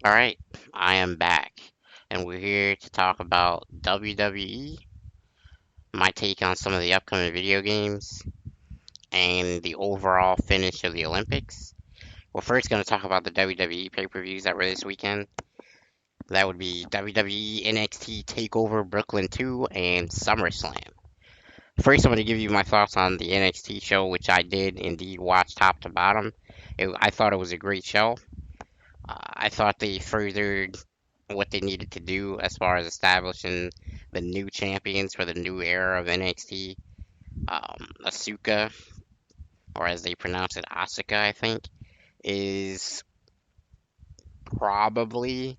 Alright, I am back, and we're here to talk about WWE, my take on some of the upcoming video games, and the overall finish of the Olympics. We're first going to talk about the WWE pay-per-views that were this weekend. That would be WWE NXT TakeOver Brooklyn 2 and SummerSlam. First, I'm going to give you my thoughts on the NXT show, which I did indeed watch top to bottom. I thought it was a great show. I thought they furthered what they needed to do as far as establishing the new champions for the new era of NXT. Asuka, or as they pronounce it, Asuka, I think, is probably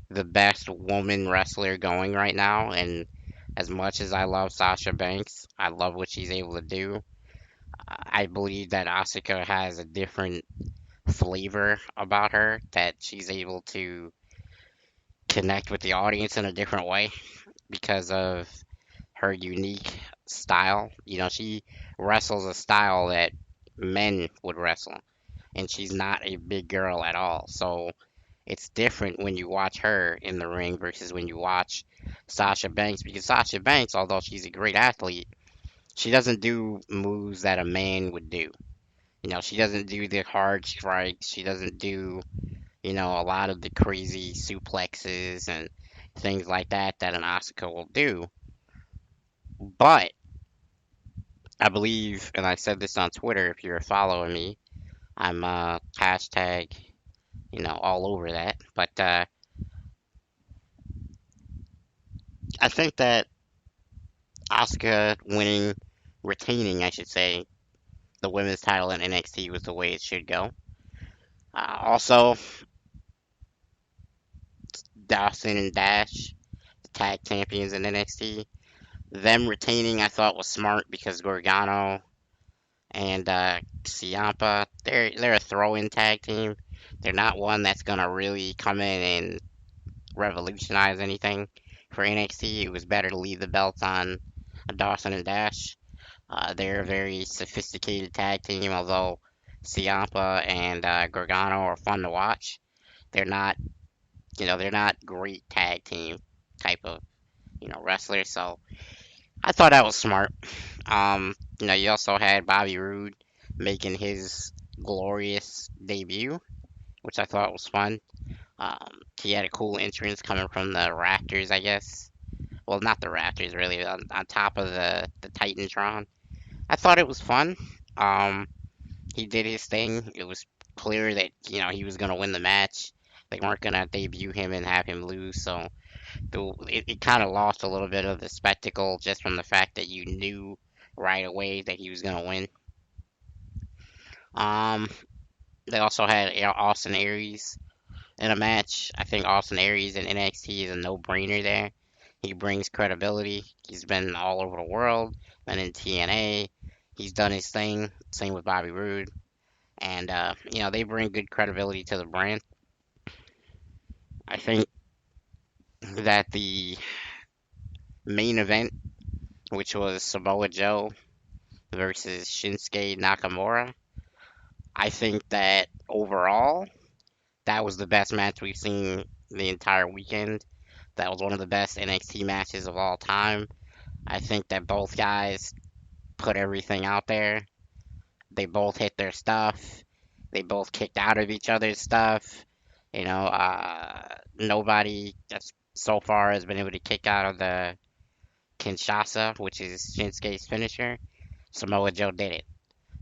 the best woman wrestler going right now. And as much as I love Sasha Banks, I love what she's able to do. I believe that Asuka has a different flavor about her, that she's able to connect with the audience in a different way because of her unique style. She wrestles a style that men would wrestle, and she's not a big girl at all. So it's different when you watch her in the ring versus when you watch Sasha Banks, because Sasha Banks, although she's a great athlete, she doesn't do moves that a man would do. She doesn't do the hard strikes. She doesn't do, a lot of the crazy suplexes and things like that an Asuka will do. But I believe, and I said this on Twitter, if you're following me, I'm hashtag, all over that. But I think that Asuka retaining, I should say, the women's title in NXT was the way it should go. Also, Dawson and Dash, the tag champions in NXT, them retaining I thought was smart because Gargano and Ciampa, they're a throw-in tag team. They're not one that's gonna really come in and revolutionize anything for NXT. It was better to leave the belts on Dawson and Dash. They're a very sophisticated tag team, although Ciampa and Gargano are fun to watch. They're not, they're not great tag team type of, wrestlers. So I thought that was smart. You also had Bobby Roode making his glorious debut, which I thought was fun. He had a cool entrance coming from the rafters, I guess. Well, not the rafters, really, on top of the Titantron. I thought it was fun. Um, he did his thing. It was clear that, he was going to win the match. They weren't going to debut him and have him lose, so it kind of lost a little bit of the spectacle just from the fact that you knew right away that he was going to win. Um, they also had Austin Aries in a match. I think Austin Aries in NXT is a no-brainer there. He brings credibility. He's been all over the world, been in TNA. He's done his thing. Same with Bobby Roode. And, they bring good credibility to the brand. I think that the main event, which was Samoa Joe versus Shinsuke Nakamura, I think that overall, that was the best match we've seen the entire weekend. That was one of the best NXT matches of all time. I think that both guys put everything out there. They both hit their stuff. They both kicked out of each other's stuff. Nobody that's so far has been able to kick out of the Kinshasa, which is Shinsuke's finisher. Samoa Joe did it.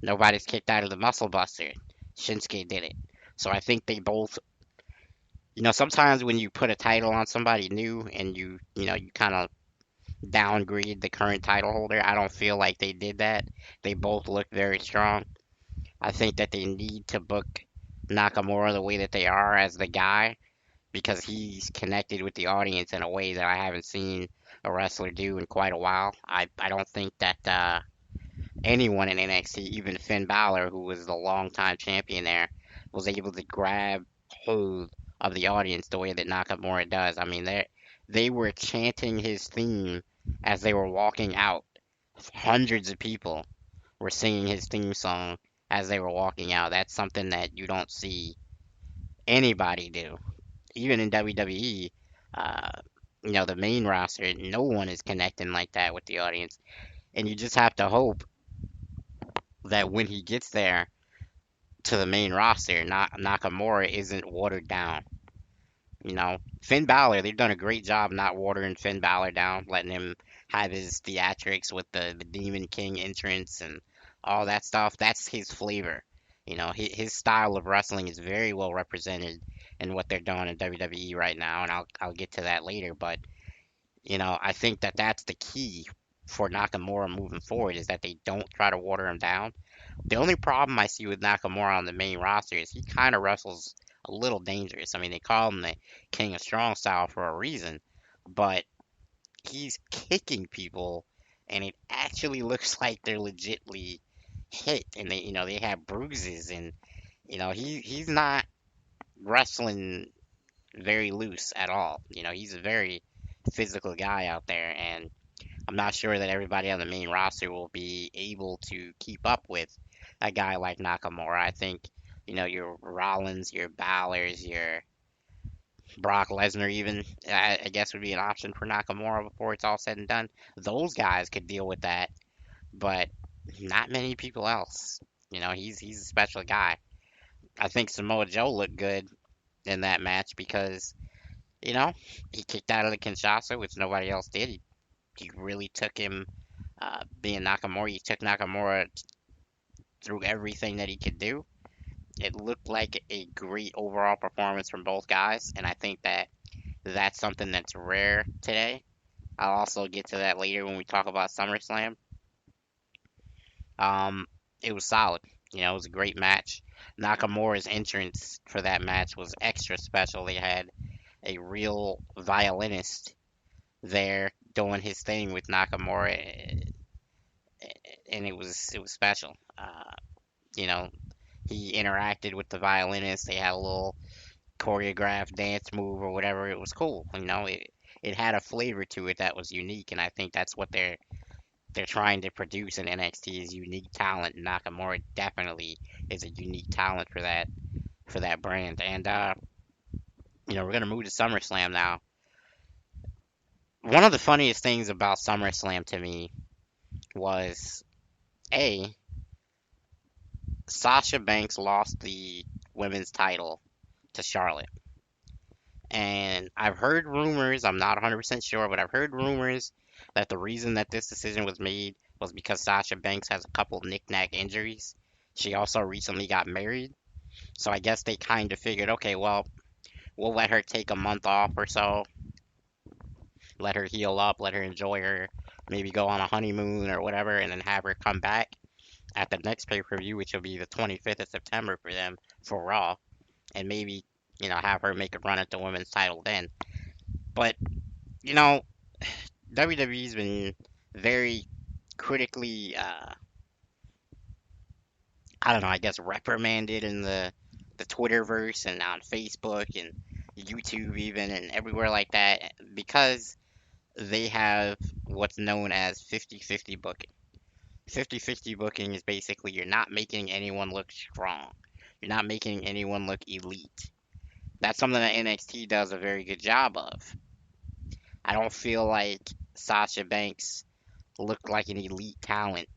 Nobody's kicked out of the Muscle Buster. Shinsuke did it. So I think they both, sometimes when you put a title on somebody new and you kind of downgrade the current title holder, I don't feel like they did that. They both look very strong. I think that they need to book Nakamura the way that they are as the guy because he's connected with the audience in a way that I haven't seen a wrestler do in quite a while. I don't think that anyone in NXT, even Finn Balor, who was the longtime champion there, was able to grab hold of the audience the way that Nakamura does. I mean, they were chanting his theme as they were walking out. Hundreds of people were singing his theme song as they were walking out. That's something that you don't see anybody do. even in WWE, uh, the main roster, no one is connecting like that with the audience. And you just have to hope that when he gets there to the main roster, Nakamura isn't watered down. Finn Balor, they've done a great job not watering Finn Balor down, letting him have his theatrics with the Demon King entrance and all that stuff. That's his flavor. His style of wrestling is very well represented in what they're doing in WWE right now, and I'll get to that later. But I think that that's the key for Nakamura moving forward is that they don't try to water him down. The only problem I see with Nakamura on the main roster is he kind of wrestles a little dangerous. I mean, they call him the King of Strong Style for a reason, but he's kicking people, and it actually looks like they're legitly hit, and they have bruises, and he's not wrestling very loose at all. He's a very physical guy out there, and I'm not sure that everybody on the main roster will be able to keep up with a guy like Nakamura. I think, your Rollins, your Balors, your Brock Lesnar, even, I guess would be an option for Nakamura before it's all said and done. Those guys could deal with that, but not many people else. He's a special guy. I think Samoa Joe looked good in that match because, you know, he kicked out of the Kinshasa, which nobody else did. He really took him, being Nakamura, he took Nakamura through everything that he could do. It looked like a great overall performance from both guys, and I think that that's something that's rare today. I'll also get to that later when we talk about SummerSlam. Um, it was solid. It was a great match. Nakamura's entrance for that match was extra special. They had a real violinist there doing his thing with Nakamura, and it was special. You know, he interacted with the violinist. They had a little choreographed dance move or whatever. It was cool. It had a flavor to it that was unique, and I think that's what they're trying to produce in NXT is unique talent. Nakamura definitely is a unique talent for that brand. And we're gonna move to SummerSlam now. One of the funniest things about SummerSlam to me was a Sasha Banks lost the women's title to Charlotte. And I've heard rumors, I'm not 100% sure, but I've heard rumors that the reason that this decision was made was because Sasha Banks has a couple knick-knack injuries. She also recently got married. So I guess they kind of figured, okay, well, we'll let her take a month off or so, let her heal up, let her enjoy her, maybe go on a honeymoon or whatever, and then have her come back at the next pay-per-view, which will be the 25th of September for them for Raw, and maybe, have her make a run at the women's title then. But, you know, WWE's been very critically, I don't know, I guess reprimanded in the Twitterverse and on Facebook and YouTube even and everywhere like that because they have what's known as 50-50 booking. 50-50 booking is basically you're not making anyone look strong. You're not making anyone look elite. That's something that NXT does a very good job of. I don't feel like Sasha Banks looked like an elite talent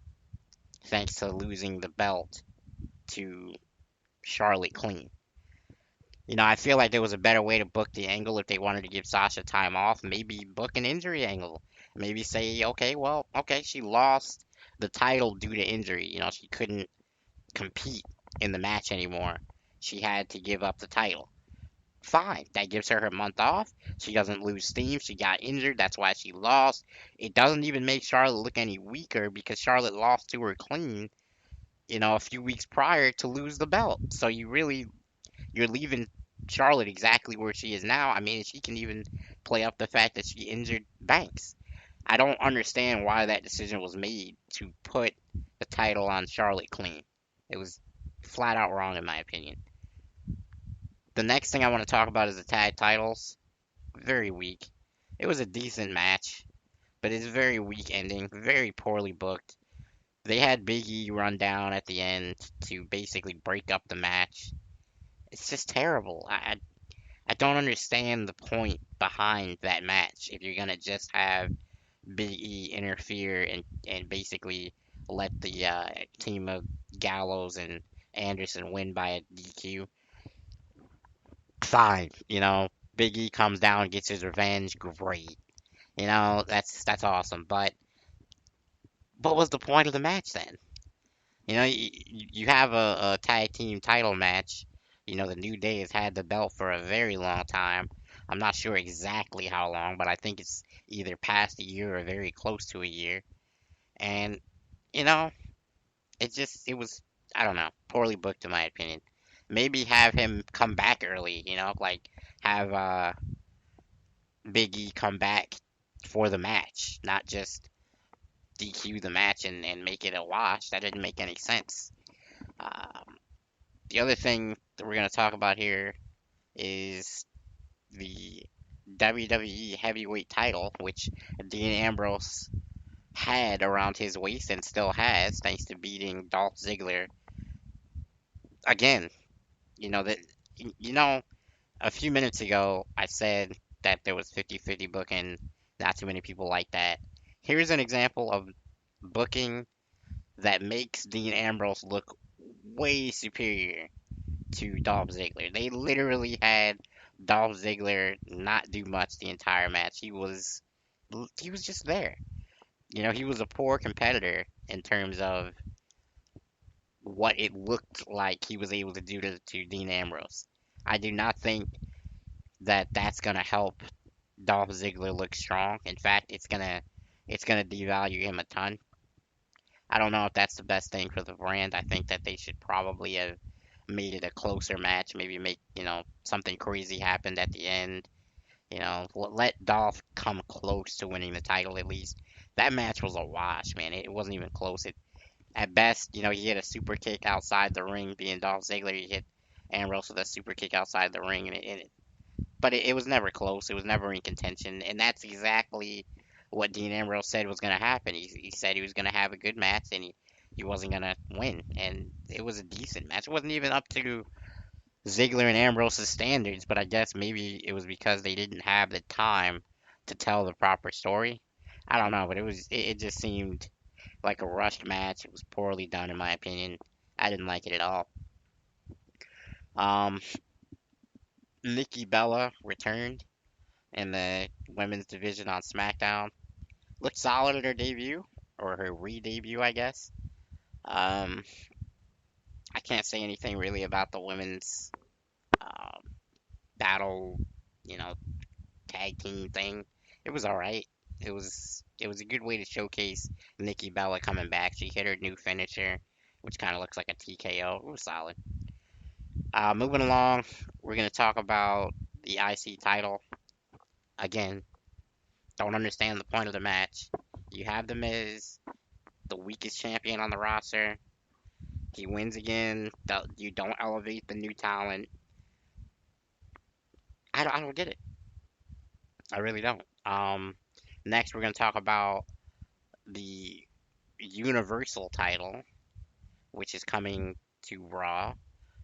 thanks to losing the belt to Charlotte clean. I feel like there was a better way to book the angle if they wanted to give Sasha time off. Maybe book an injury angle. Maybe say, okay, well, okay, she lost the title due to injury. She couldn't compete in the match anymore. She had to give up the title. Fine. That gives her month off. She doesn't lose steam. She got injured. That's why she lost. It doesn't even make Charlotte look any weaker because Charlotte lost to her clean, a few weeks prior to lose the belt. So you're leaving Charlotte exactly where she is now. I mean, she can even play up the fact that she injured Banks. I don't understand why that decision was made to put the title on Charlotte clean. It was flat out wrong in my opinion. The next thing I want to talk about is the tag titles. Very weak. It was a decent match, but it's a very weak ending, very poorly booked. They had Big E run down at the end to basically break up the match. It's just terrible. I don't understand the point behind that match if you're gonna just have Big E interfere and basically let the team of Gallows and Anderson win by a DQ. Fine, Big E comes down, gets his revenge, great. That's awesome. But what was the point of the match then? You have a tag team title match. The New Day has had the belt for a very long time. I'm not sure exactly how long, but I think it's either past a year or very close to a year. And, you know, it was, I don't know, poorly booked in my opinion. Maybe have him come back early, like have Big E come back for the match, not just DQ the match and make it a wash. That didn't make any sense. Um, the other thing that we're going to talk about here is the WWE Heavyweight title, which Dean Ambrose had around his waist and still has, thanks to beating Dolph Ziggler again. You know that you know a few minutes ago I said that there was 50-50 booking. Not too many people like that. Here's an example of booking that makes Dean Ambrose look way superior to Dolph Ziggler. They literally had Dolph Ziggler not do much the entire match. He was just there. He was a poor competitor in terms of what it looked like he was able to do to Dean Ambrose. I do not think that that's gonna help Dolph Ziggler look strong. In fact, it's gonna devalue him a ton. I don't know if that's the best thing for the brand. I think that they should probably have made it a closer match. Maybe make something crazy happened at the end. Let Dolph come close to winning the title at least. That match was a wash, man. It wasn't even close. At best, he hit a super kick outside the ring. Being Dolph Ziggler, he hit Ambrose with a super kick outside the ring, but it was never close. It was never in contention, and that's exactly what Dean Ambrose said was going to happen. He said he was going to have a good match, and he wasn't going to win, and it was a decent match. It wasn't even up to Ziggler and Ambrose's standards, but I guess maybe it was because they didn't have the time to tell the proper story. I don't know, but it just seemed like a rushed match. It was poorly done in my opinion. I didn't like it at all. Um, Nikki Bella returned in the women's division on SmackDown. Looked solid at her debut, or her re-debut, I guess. Um, I can't say anything really about the women's um, battle, you know, tag team thing. It was all right. It was a good way to showcase Nikki Bella coming back. She hit her new finisher, which kind of looks like a TKO. It was solid. Moving along, we're gonna talk about the IC title again. Don't understand the point of the match. You have the Miz, the weakest champion on the roster. He wins again. You don't elevate the new talent. I don't get it. I really don't. Next we're gonna talk about the Universal title, which is coming to Raw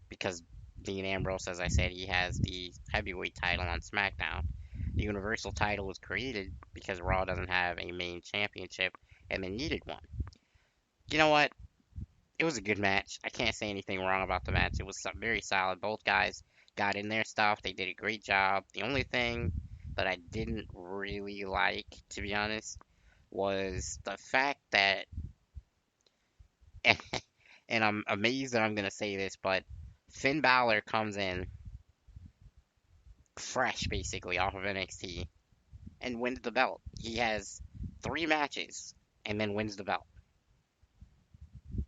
because Dean Ambrose, as I said, he has the heavyweight title on SmackDown. The Universal title was created because Raw doesn't have a main championship and they needed one. You know what? It was a good match. I can't say anything wrong about the match. It was very solid. Both guys got in their stuff. They did a great job. The only thing that I didn't really like, to be honest, was the fact that, and I'm amazed that I'm going to say this, but Finn Balor comes in fresh, basically, off of NXT and wins the belt. He has 3 matches and then wins the belt.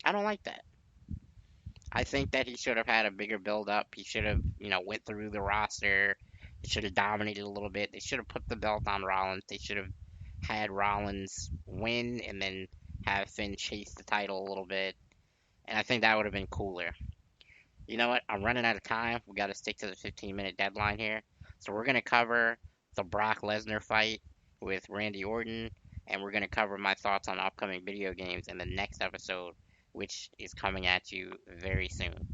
I don't like that. I think that he should have had a bigger build up. He should have, went through the roster. He should have dominated a little bit. They should have put the belt on Rollins. They should have had Rollins win and then have Finn chase the title a little bit. And I think that would have been cooler. You know what? I'm running out of time. We got to stick to the 15-minute deadline here. So we're going to cover the Brock Lesnar fight with Randy Orton, and we're going to cover my thoughts on upcoming video games in the next episode, which is coming at you very soon.